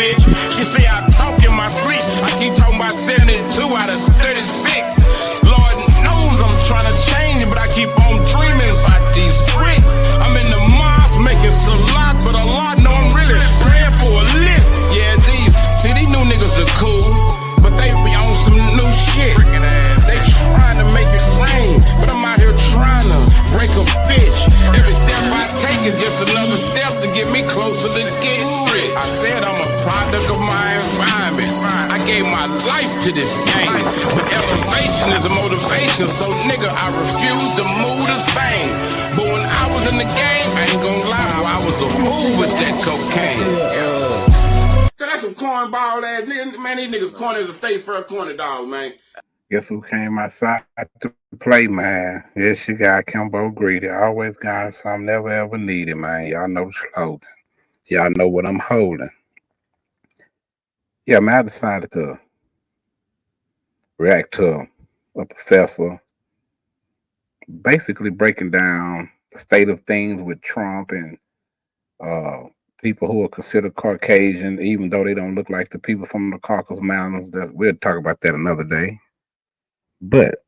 bitch. She say I talk in my sleep. I keep talking about 72 out of 36. Lord knows I'm trying to change it, but I keep on dreaming about these bricks. I'm in the mosque making salat, but Allah know I'm really praying for a lift. Yeah, these new niggas are cool, but they be on some new shit. They trying to make it rain, but I'm out here trying to break a bitch. Every step I take is just another step to get me closer to getting rich. I said I'm a product of my environment. I gave my life to this game, but elevation is a motivation. So nigga, I refuse to move the same. But when I was in the game, I ain't gonna lie, I was a fool with that cocaine. That's some cornball ass niggas. Man, these niggas corny as a state fair corner dog, man. Guess who came outside to play, man? Yes, you got Kimbo Greedy. Always got something never ever needed, man. Y'all know the slogan. Y'all know what I'm holding. Yeah, man, I decided to react to a professor basically breaking down the state of things with Trump and people who are considered Caucasian, even though they don't look like the people from the Caucasus Mountains. We'll talk about that another day. But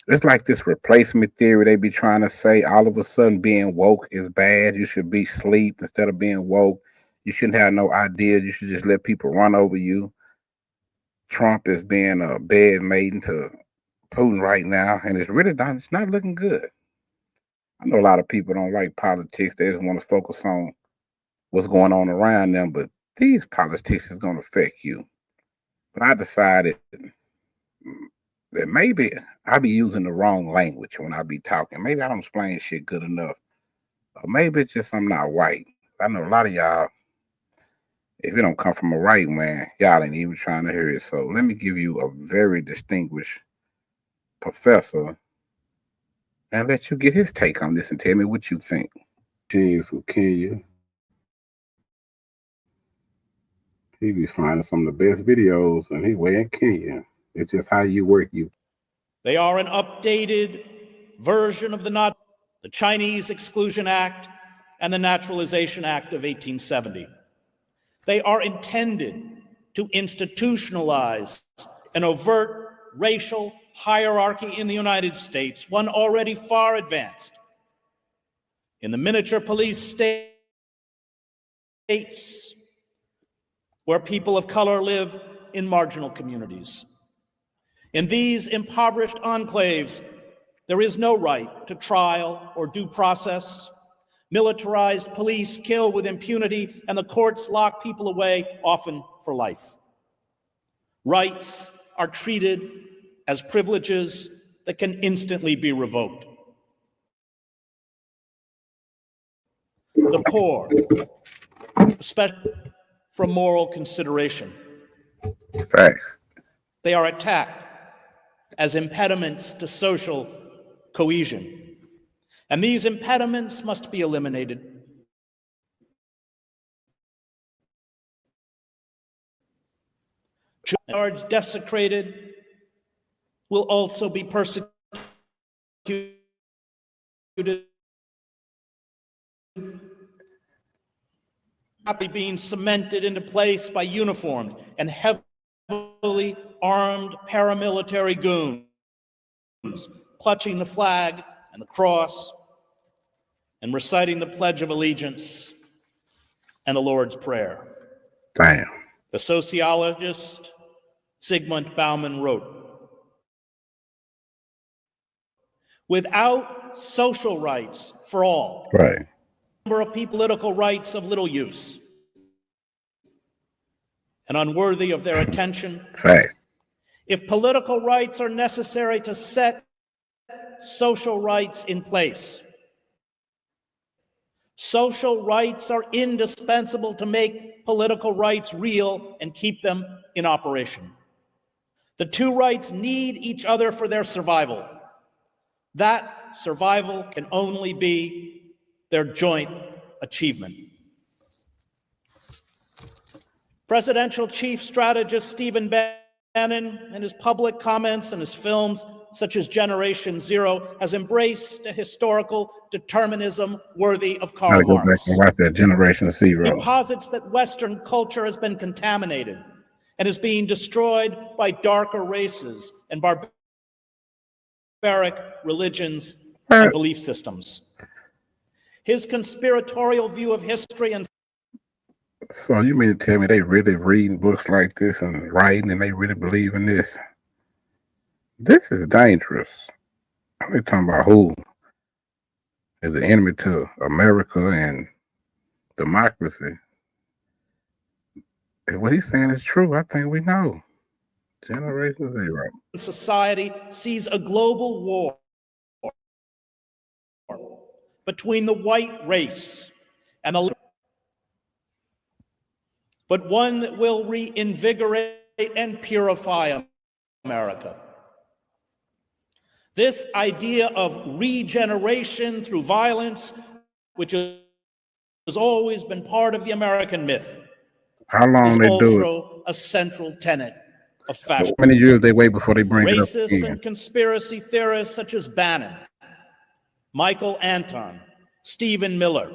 it's like this replacement theory they be trying to say. All of a sudden being woke is bad. You should be asleep instead of being woke. You shouldn't have no ideas. You should just let people run over you. Trump is being a bed maiden to Putin right now, and it's not looking good. I know a lot of people don't like politics. They just want to focus on what's going on around them, but these politics is going to affect you. But I decided that maybe I be using the wrong language when I be talking. Maybe I don't explain shit good enough. Or maybe it's just I'm not white. I know a lot of y'all, if you don't come from a white man, y'all ain't even trying to hear it. So let me give you a very distinguished professor and let you get his take on this and tell me what you think. King from Kenya. He be finding some of the best videos, and he way in Kenya. It's just how you work you. They are an updated version of the Chinese Exclusion Act and the Naturalization Act of 1870. They are intended to institutionalize an overt racial hierarchy in the United States, one already far advanced. In the miniature police states where people of color live in marginal communities. In these impoverished enclaves, there is no right to trial or due process. Militarized police kill with impunity, and the courts lock people away, often for life. Rights are treated as privileges that can instantly be revoked. The poor, especially from moral consideration. Facts. They are attacked as impediments to social cohesion. And these impediments must be eliminated. Yards desecrated will also be persecuted. Being cemented into place by uniformed and heavily armed paramilitary goons, clutching the flag and the cross and reciting the Pledge of Allegiance and the Lord's Prayer. Damn. The sociologist Zygmunt Bauman wrote, "Without social rights for all, right, number of political rights of little use and unworthy of their attention. Facts. If political rights are necessary to set social rights in place, social rights are indispensable to make political rights real and keep them in operation. The two rights need each other for their survival. That survival can only be their joint achievement." Presidential Chief Strategist Stephen Bannon, in his public comments and his films, such as Generation Zero, has embraced a historical determinism worthy of Gotta Karl go back Marx. and watch that Generation He Zero. posits that Western culture has been contaminated and is being destroyed by darker races and barbaric religions and belief systems. His conspiratorial view of history and So you mean to tell me they really reading books like this and writing and they really believe in this? This is dangerous. They're talking about who is the enemy to America and democracy. If what he's saying is true, I think we know. Generation Zero. society sees a global war between the white race and the, but one that will reinvigorate and purify America. This idea of regeneration through violence, which has always been part of the American myth, How long is they do it? also a central tenet of How fascism. many years they wait before they bring it up Racists again? and conspiracy theorists such as Bannon, Michael Anton, Stephen Miller,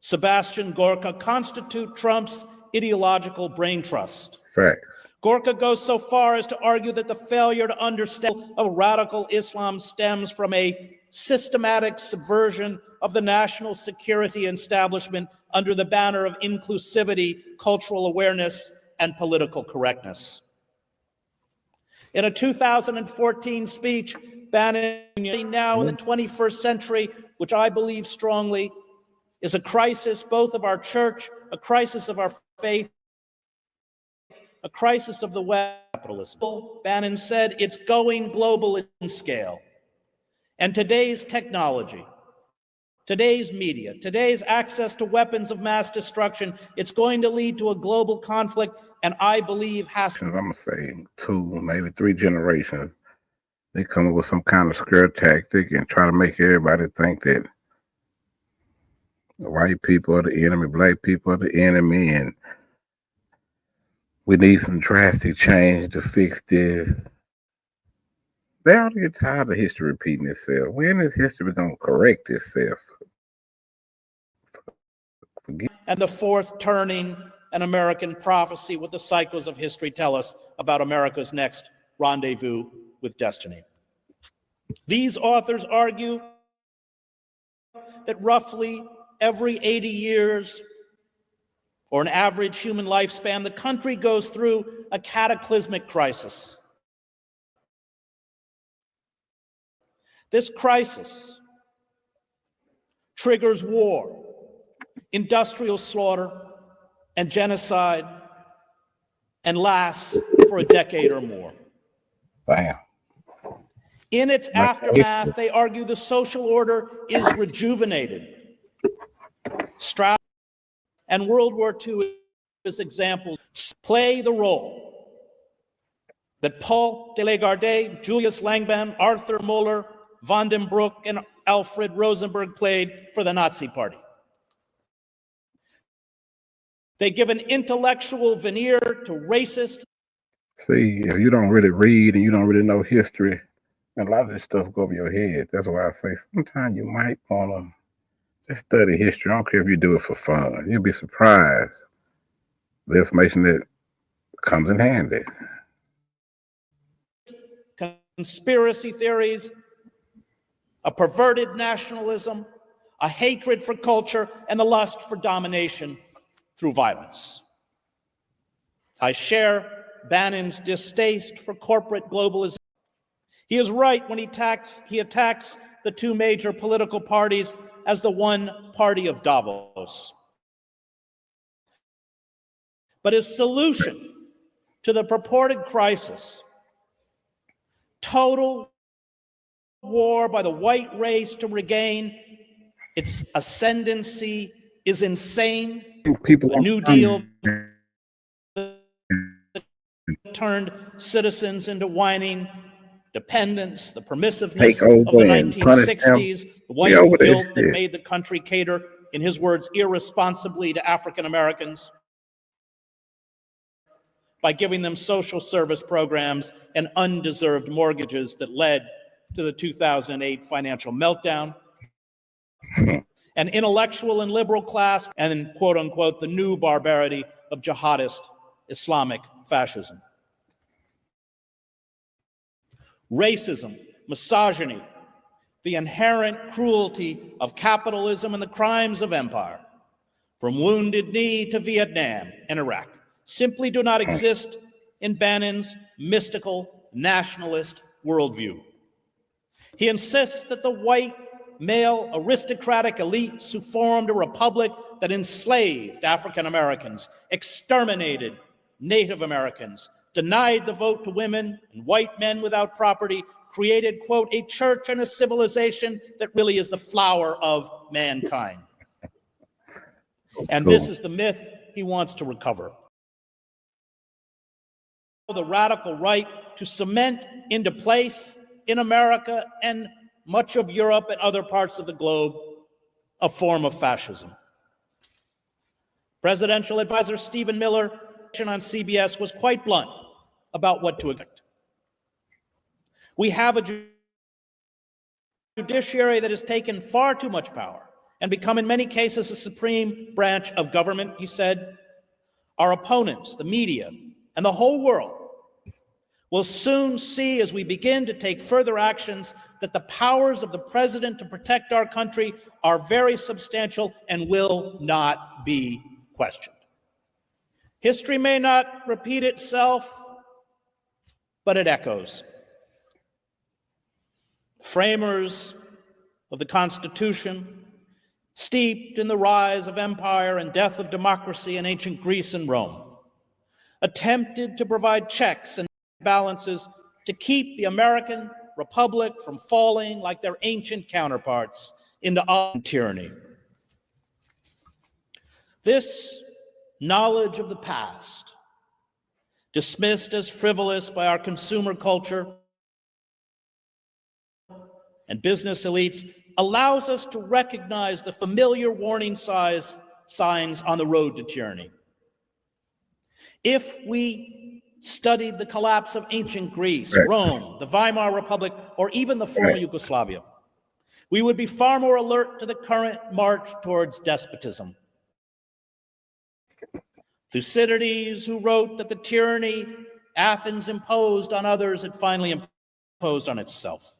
Sebastian Gorka constitute Trump's ideological brain trust. Facts. Gorka goes so far as to argue that the failure to understand of radical Islam stems from a systematic subversion of the national security establishment under the banner of inclusivity, cultural awareness, and political correctness. In a 2014 speech, Bannon, now in the 21st century, which I believe strongly, is a crisis both of our church, a crisis of our faith, a crisis of the West. Capitalism. Bannon said it's going global in scale. And today's technology, today's media, today's access to weapons of mass destruction, it's going to lead to a global conflict, and I believe has. I'm gonna say 2, maybe 3 generations. They come up with some kind of scare tactic and try to make everybody think that white people are the enemy, black people are the enemy, and we need some drastic change to fix this. They ought to get tired of history repeating itself. When is history gonna correct itself? And the fourth turning, an American prophecy, what the cycles of history tell us about America's next rendezvous with destiny. These authors argue that roughly every 80 years, or an average human lifespan, the country goes through a cataclysmic crisis. This crisis triggers war, industrial slaughter, and genocide, and lasts for a decade or more. Damn. In its aftermath, they argue the social order is rejuvenated. And World War II is examples play the role that Paul de Lagarde, Julius Langbaum, Arthur Moeller, von den Broek, and Alfred Rosenberg played for the Nazi Party. They give an intellectual veneer to racist. See, if you don't really read and you don't really know history, a lot of this stuff go over your head. That's why I say sometimes you might want to just study history. I don't care if you do it for fun. You'll be surprised the information that comes in handy. Conspiracy theories, a perverted nationalism, a hatred for culture, and the lust for domination through violence. I share Bannon's distaste for corporate globalization. He is right when he attacks the two major political parties as the one party of Davos. But his solution to the purported crisis, total war by the white race to regain its ascendancy, is insane. People a New Deal turned citizens into whining dependents, the permissiveness of the 1960s, the white guilt that made the country cater, in his words, irresponsibly to African Americans. by giving them social service programs and undeserved mortgages that led to the 2008 financial meltdown. An intellectual and liberal class, and then, quote unquote, the new barbarity of jihadist Islamic fascism. Racism, misogyny, the inherent cruelty of capitalism and the crimes of empire, from Wounded Knee to Vietnam and Iraq, simply do not exist in Bannon's mystical nationalist worldview. He insists that the white, male, aristocratic elites who formed a republic that enslaved African Americans, exterminated Native Americans, denied the vote to women and white men without property, created, quote, a church and a civilization that really is the flower of mankind. And this is the myth he wants to recover. The radical right to cement into place in America and much of Europe and other parts of the globe a form of fascism. Presidential advisor Stephen Miller on CBS was quite blunt about what to expect. We have a judiciary that has taken far too much power and become in many cases a supreme branch of government, he said. Our opponents, the media, and the whole world will soon see, as we begin to take further actions, that the powers of the president to protect our country are very substantial and will not be questioned. History may not repeat itself, but it echoes. Framers of the Constitution, steeped in the rise of empire and death of democracy in ancient Greece and Rome, attempted to provide checks and balances to keep the American Republic from falling like their ancient counterparts into tyranny. This knowledge of the past, dismissed as frivolous by our consumer culture and business elites, allows us to recognize the familiar warning signs on the road to tyranny. If we studied the collapse of ancient Greece, Rome, the Weimar Republic, or even the former Yugoslavia, we would be far more alert to the current march towards despotism. Thucydides, who wrote that the tyranny Athens imposed on others, it finally imposed on itself,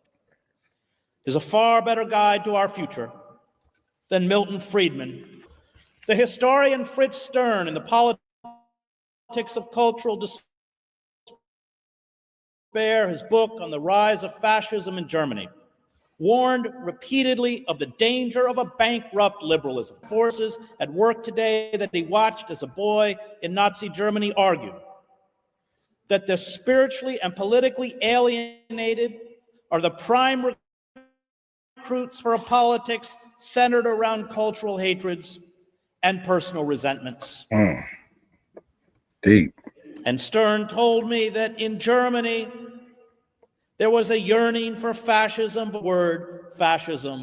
is a far better guide to our future than Milton Friedman. The historian Fritz Stern, in the Politics of Cultural Despair, his book on the rise of fascism in Germany, warned repeatedly of the danger of a bankrupt liberalism. Forces at work today that he watched as a boy in Nazi Germany argued that the spiritually and politically alienated are the prime recruits for a politics centered around cultural hatreds and personal resentments. Deep. And Stern told me that in Germany, there was a yearning for fascism, but the word fascism